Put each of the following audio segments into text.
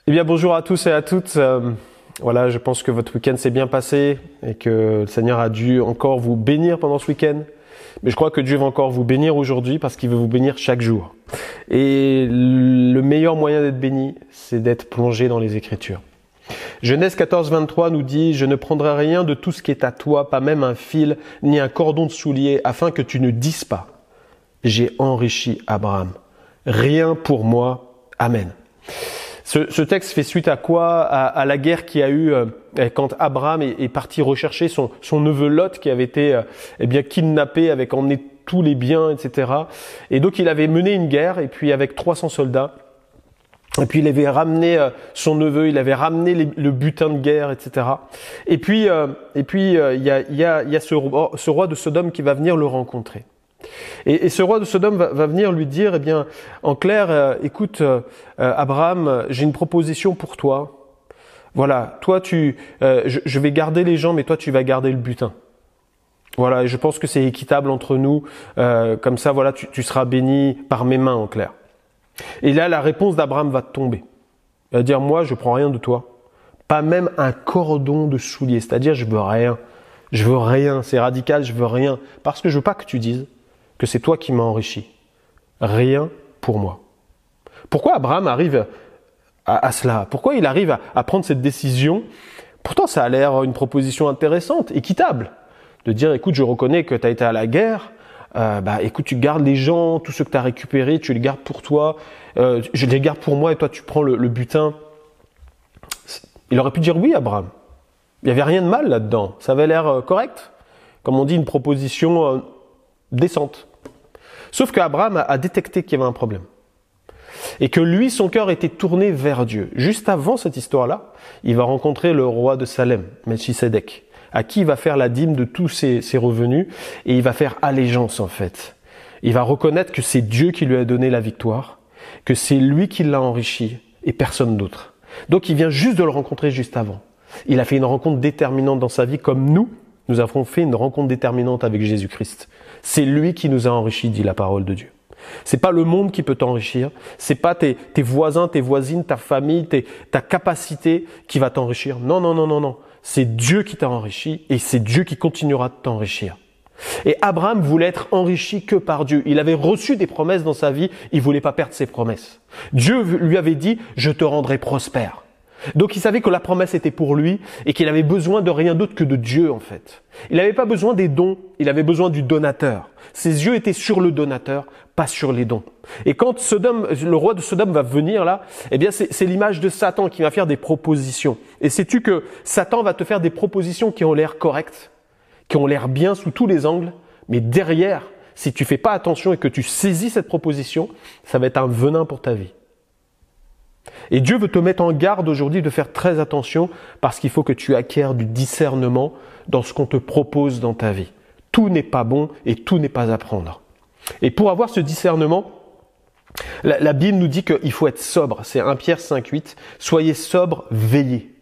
Eh bien, bonjour à tous et à toutes. Voilà, je pense que votre week-end s'est bien passé et que le Seigneur a dû encore vous bénir pendant ce week-end. Mais je crois que Dieu va encore vous bénir aujourd'hui parce qu'il veut vous bénir chaque jour. Et le meilleur moyen d'être béni, c'est d'être plongé dans les Écritures. Genèse 14, 23 nous dit « Je ne prendrai rien de tout ce qui est à toi, pas même un fil, ni un cordon de soulier, afin que tu ne dises pas. J'ai enrichi Abraham. Rien pour moi. Amen. » Ce texte fait suite à quoi? À la guerre qu'il y a eu quand Abraham est parti rechercher son neveu Lot qui avait été kidnappé, avec emmené tous les biens, etc. Et donc il avait mené une guerre et puis avec 300 soldats. Et puis il avait ramené son neveu, il avait ramené le butin de guerre, etc. Et puis il y a ce roi de Sodome qui va venir le rencontrer. Et ce roi de Sodome va venir lui dire, eh bien, en clair, écoute, Abraham, j'ai une proposition pour toi. Voilà, toi, je vais garder les gens, mais toi, tu vas garder le butin. Voilà, et je pense que c'est équitable entre nous. Comme ça, voilà, tu seras béni par mes mains, en clair. Et là, la réponse d'Abraham va tomber. Il va dire, moi, je prends rien de toi. Pas même un cordon de soulier. C'est-à-dire, je veux rien. Je veux rien. C'est radical, je veux rien. Parce que je veux pas que tu dises que c'est toi qui m'as enrichi. Rien pour moi. Pourquoi Abraham arrive à cela? Pourquoi il arrive à prendre cette décision? Pourtant, ça a l'air une proposition intéressante, équitable. De dire, écoute, je reconnais que tu as été à la guerre. Écoute, tu gardes les gens, tous ceux que tu as récupérés, tu les gardes pour toi. Je les garde pour moi et toi, tu prends le butin. Il aurait pu dire oui, Abraham. Il n'y avait rien de mal là-dedans. Ça avait l'air correct. Comme on dit, une proposition décente. Sauf qu'Abraham a détecté qu'il y avait un problème. Et que lui, son cœur était tourné vers Dieu. Juste avant cette histoire-là, il va rencontrer le roi de Salem, Melchisédek, à qui il va faire la dîme de tous ses revenus et il va faire allégeance en fait. Il va reconnaître que c'est Dieu qui lui a donné la victoire, que c'est lui qui l'a enrichi et personne d'autre. Donc il vient juste de le rencontrer juste avant. Il a fait une rencontre déterminante dans sa vie comme nous avons fait une rencontre déterminante avec Jésus-Christ. C'est lui qui nous a enrichis, dit la parole de Dieu. C'est pas le monde qui peut t'enrichir, c'est pas tes voisins, tes voisines, ta famille, ta capacité qui va t'enrichir. Non. C'est Dieu qui t'a enrichi et c'est Dieu qui continuera de t'enrichir. Et Abraham voulait être enrichi que par Dieu. Il avait reçu des promesses dans sa vie, il voulait pas perdre ses promesses. Dieu lui avait dit, je te rendrai prospère. Donc il savait que la promesse était pour lui et qu'il avait besoin de rien d'autre que de Dieu en fait. Il n'avait pas besoin des dons, il avait besoin du donateur. Ses yeux étaient sur le donateur, pas sur les dons. Et quand le roi de Sodome va venir là, eh bien c'est l'image de Satan qui va faire des propositions. Et sais-tu que Satan va te faire des propositions qui ont l'air correctes, qui ont l'air bien sous tous les angles, mais derrière, si tu fais pas attention et que tu saisis cette proposition, ça va être un venin pour ta vie. Et Dieu veut te mettre en garde aujourd'hui de faire très attention parce qu'il faut que tu acquières du discernement dans ce qu'on te propose dans ta vie. Tout n'est pas bon et tout n'est pas à prendre. Et pour avoir ce discernement, la Bible nous dit qu'il faut être sobre. C'est 1 Pierre 5,8. Soyez sobre, veillez.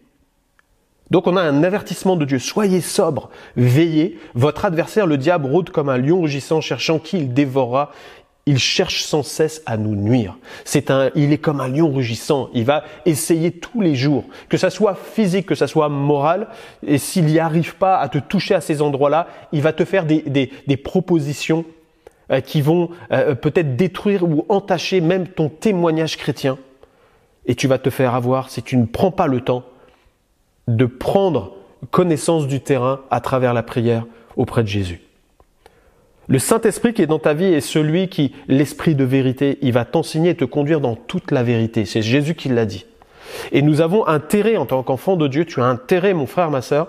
Donc on a un avertissement de Dieu. Soyez sobre, veillez. Votre adversaire, le diable, rôde comme un lion rugissant, cherchant qui il dévorera. Il cherche sans cesse à nous nuire. Il est comme un lion rugissant. Il va essayer tous les jours, que ça soit physique, que ça soit moral. Et s'il n'y arrive pas à te toucher à ces endroits-là, il va te faire des propositions qui vont peut-être détruire ou entacher même ton témoignage chrétien. Et tu vas te faire avoir si tu ne prends pas le temps de prendre connaissance du terrain à travers la prière auprès de Jésus. Le Saint-Esprit qui est dans ta vie est celui qui, l'Esprit de vérité, il va t'enseigner et te conduire dans toute la vérité. C'est Jésus qui l'a dit. Et nous avons intérêt, en tant qu'enfant de Dieu, tu as intérêt, mon frère, ma sœur,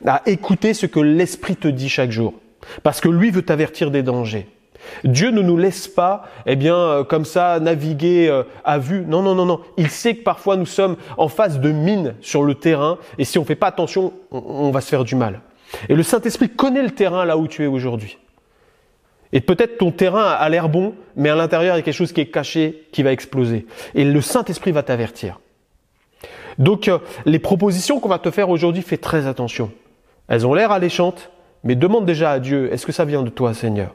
à écouter ce que l'Esprit te dit chaque jour. Parce que lui veut t'avertir des dangers. Dieu ne nous laisse pas, comme ça, naviguer à vue. Non. Il sait que parfois nous sommes en face de mines sur le terrain et si on ne fait pas attention, on va se faire du mal. Et le Saint-Esprit connaît le terrain là où tu es aujourd'hui. Et peut-être ton terrain a l'air bon, mais à l'intérieur, il y a quelque chose qui est caché, qui va exploser. Et le Saint-Esprit va t'avertir. Donc, les propositions qu'on va te faire aujourd'hui, fais très attention. Elles ont l'air alléchantes, mais demande déjà à Dieu, est-ce que ça vient de toi, Seigneur?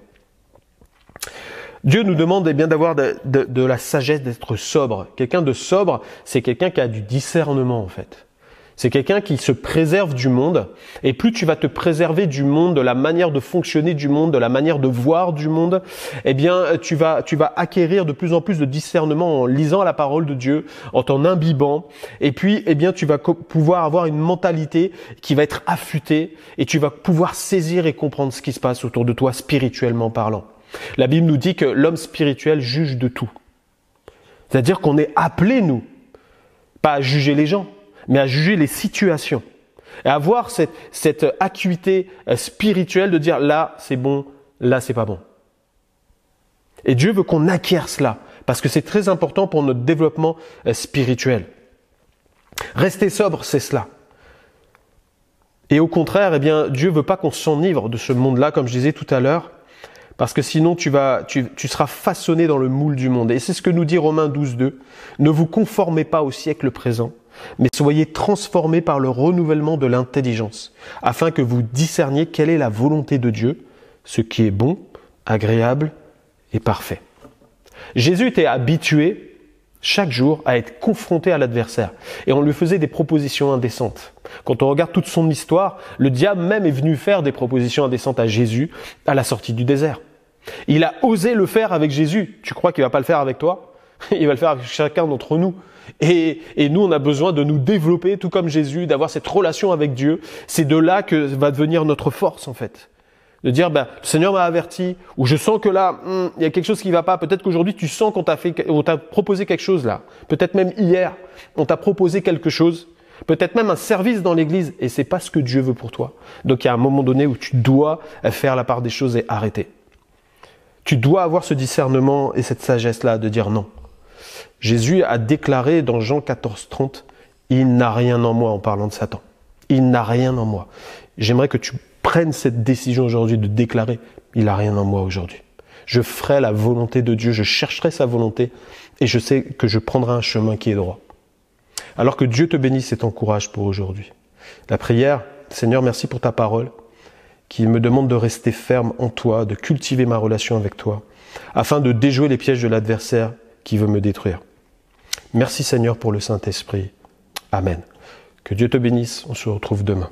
Dieu nous demande bien d'avoir de la sagesse, d'être sobre. Quelqu'un de sobre, c'est quelqu'un qui a du discernement en fait. C'est quelqu'un qui se préserve du monde. Et plus tu vas te préserver du monde, de la manière de fonctionner du monde, de la manière de voir du monde, eh bien tu vas acquérir de plus en plus de discernement en lisant la parole de Dieu, en t'en imbibant. Et puis, eh bien tu vas pouvoir avoir une mentalité qui va être affûtée et tu vas pouvoir saisir et comprendre ce qui se passe autour de toi spirituellement parlant. La Bible nous dit que l'homme spirituel juge de tout. C'est-à-dire qu'on est appelé, nous, pas à juger les gens, mais à juger les situations. Et à avoir cette acuité spirituelle de dire là c'est bon, là c'est pas bon. Et Dieu veut qu'on acquiert cela, parce que c'est très important pour notre développement spirituel. Rester sobre, c'est cela. Et au contraire, eh bien, Dieu veut pas qu'on s'enivre de ce monde-là, comme je disais tout à l'heure, parce que sinon tu seras façonné dans le moule du monde. Et c'est ce que nous dit Romains 12:2. Ne vous conformez pas au siècle présent, mais soyez transformés par le renouvellement de l'intelligence, afin que vous discerniez quelle est la volonté de Dieu, ce qui est bon, agréable et parfait. Jésus était habitué chaque jour à être confronté à l'adversaire, et on lui faisait des propositions indécentes. Quand on regarde toute son histoire, le diable même est venu faire des propositions indécentes à Jésus à la sortie du désert. Il a osé le faire avec Jésus. Tu crois qu'il va pas le faire avec toi? Il va le faire avec chacun d'entre nous. Et nous, on a besoin de nous développer, tout comme Jésus, d'avoir cette relation avec Dieu. C'est de là que va devenir notre force, en fait. De dire, le Seigneur m'a averti, ou je sens que là, il y a quelque chose qui va pas. Peut-être qu'aujourd'hui, tu sens qu'on t'a proposé quelque chose là. Peut-être même hier, on t'a proposé quelque chose. Peut-être même un service dans l'église, et c'est pas ce que Dieu veut pour toi. Donc il y a un moment donné où tu dois faire la part des choses et arrêter. Tu dois avoir ce discernement et cette sagesse-là de dire non. Jésus a déclaré dans Jean 14:30, « Il n'a rien en moi » en parlant de Satan. Il n'a rien en moi. J'aimerais que tu prennes cette décision aujourd'hui de déclarer, « Il n'a rien en moi aujourd'hui. Je ferai la volonté de Dieu, je chercherai sa volonté et je sais que je prendrai un chemin qui est droit. » Alors que Dieu te bénisse et t'encourage pour aujourd'hui. La prière, Seigneur, merci pour ta parole qui me demande de rester ferme en toi, de cultiver ma relation avec toi, afin de déjouer les pièges de l'adversaire qui veut me détruire. Merci Seigneur pour le Saint-Esprit. Amen. Que Dieu te bénisse, on se retrouve demain.